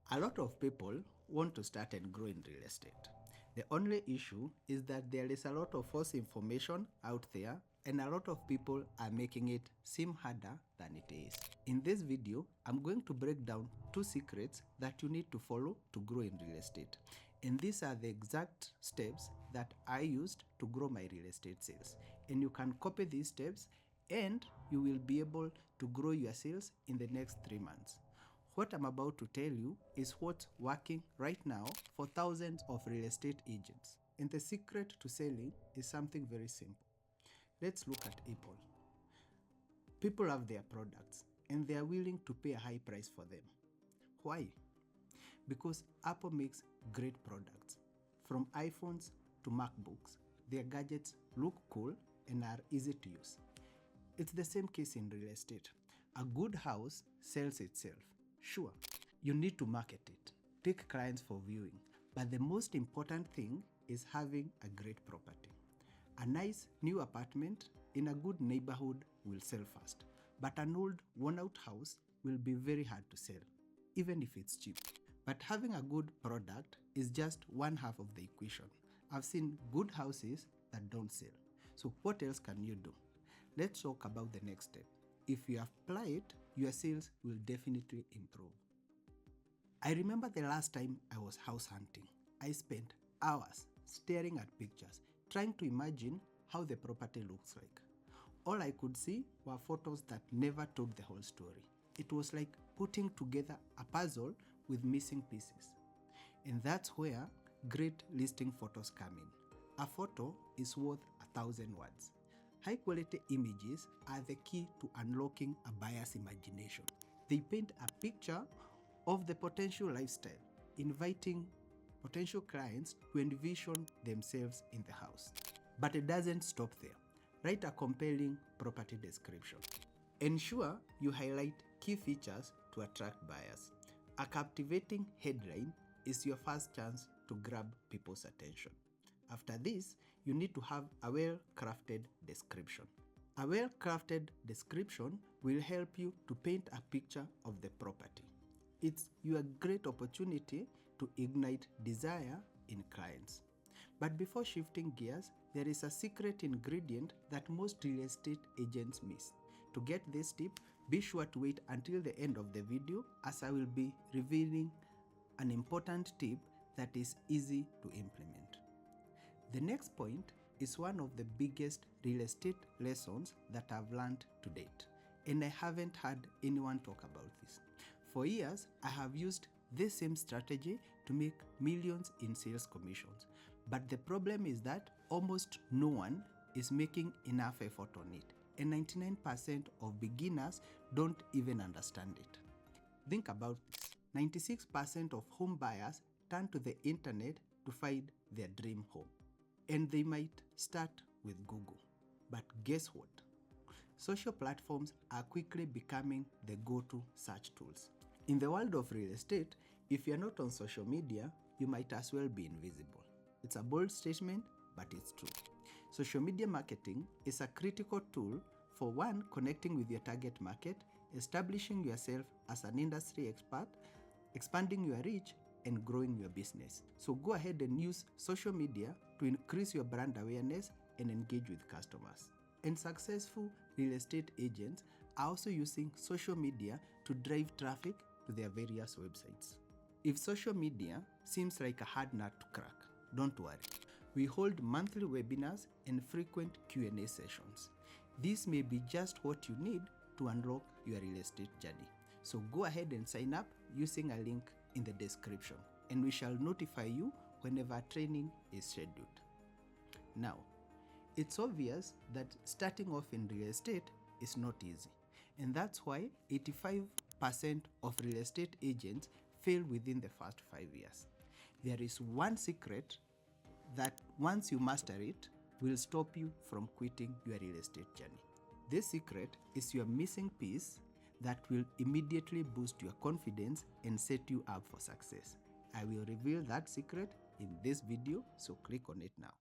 A lot of people want to start and grow in real estate. The only issue is that there is a lot of false information out there and a lot of people are making it seem harder than it is. In this video, I'm going to break down 2 secrets that you need to follow to grow in real estate. And these are the exact steps that I used to grow my real estate sales. And you can copy these steps and you will be able to grow your sales in the next 3 months. What I'm about to tell you is what's working right now for thousands of real estate agents. And the secret to selling is something very simple. Let's look at Apple. People have their products and they are willing to pay a high price for them. Why? Because Apple makes great products. From iPhones to MacBooks, their gadgets look cool and are easy to use. It's the same case in real estate. A good house sells itself. Sure, you need to market it, take clients for viewing, but the most important thing is having a great property. A nice new apartment in a good neighborhood will sell fast, but an old worn-out house will be very hard to sell, even if it's cheap. But having a good product is just one half of the equation. I've seen good houses that don't sell. So what else can you do? Let's talk about the next step. If you apply it, your sales will definitely improve. I remember the last time I was house hunting. I spent hours staring at pictures, trying to imagine how the property looks like. All I could see were photos that never told the whole story. It was like putting together a puzzle with missing pieces. And that's where great listing photos come in. A photo is worth 1,000 words. High-quality images are the key to unlocking a buyer's imagination. They paint a picture of the potential lifestyle, inviting potential clients to envision themselves in the house. But it doesn't stop there. Write a compelling property description. Ensure you highlight key features to attract buyers. A captivating headline is your first chance to grab people's attention. After this, you need to have a well-crafted description. A well-crafted description will help you to paint a picture of the property. It's your great opportunity to ignite desire in clients. But before shifting gears, there is a secret ingredient that most real estate agents miss. To get this tip, be sure to wait until the end of the video as I will be revealing an important tip that is easy to implement. The next point is one of the biggest real estate lessons that I've learned to date, and I haven't heard anyone talk about this. For years, I have used this same strategy to make millions in sales commissions, but the problem is that almost no one is making enough effort on it, and 99% of beginners don't even understand it. Think about this. 96% of home buyers turn to the internet to find their dream home. And they might start with Google. But guess what? Social platforms are quickly becoming the go-to search tools. In the world of real estate, if you're not on social media, you might as well be invisible. It's a bold statement, but it's true. Social media marketing is a critical tool for one, connecting with your target market, establishing yourself as an industry expert, expanding your reach, and growing your business. So go ahead and use social media to increase your brand awareness and engage with customers. And successful real estate agents are also using social media to drive traffic to their various websites. If social media seems like a hard nut to crack, don't worry. We hold monthly webinars and frequent Q&A sessions. This may be just what you need to unlock your real estate journey. So go ahead and sign up using a link in the description, and we shall notify you whenever training is scheduled. Now, it's obvious that starting off in real estate is not easy, and that's why 85% of real estate agents fail within the first 5 years. There is one secret that once you master it, will stop you from quitting your real estate journey. This secret is your missing piece that will immediately boost your confidence and set you up for success. I will reveal that secret in this video, so click on it now.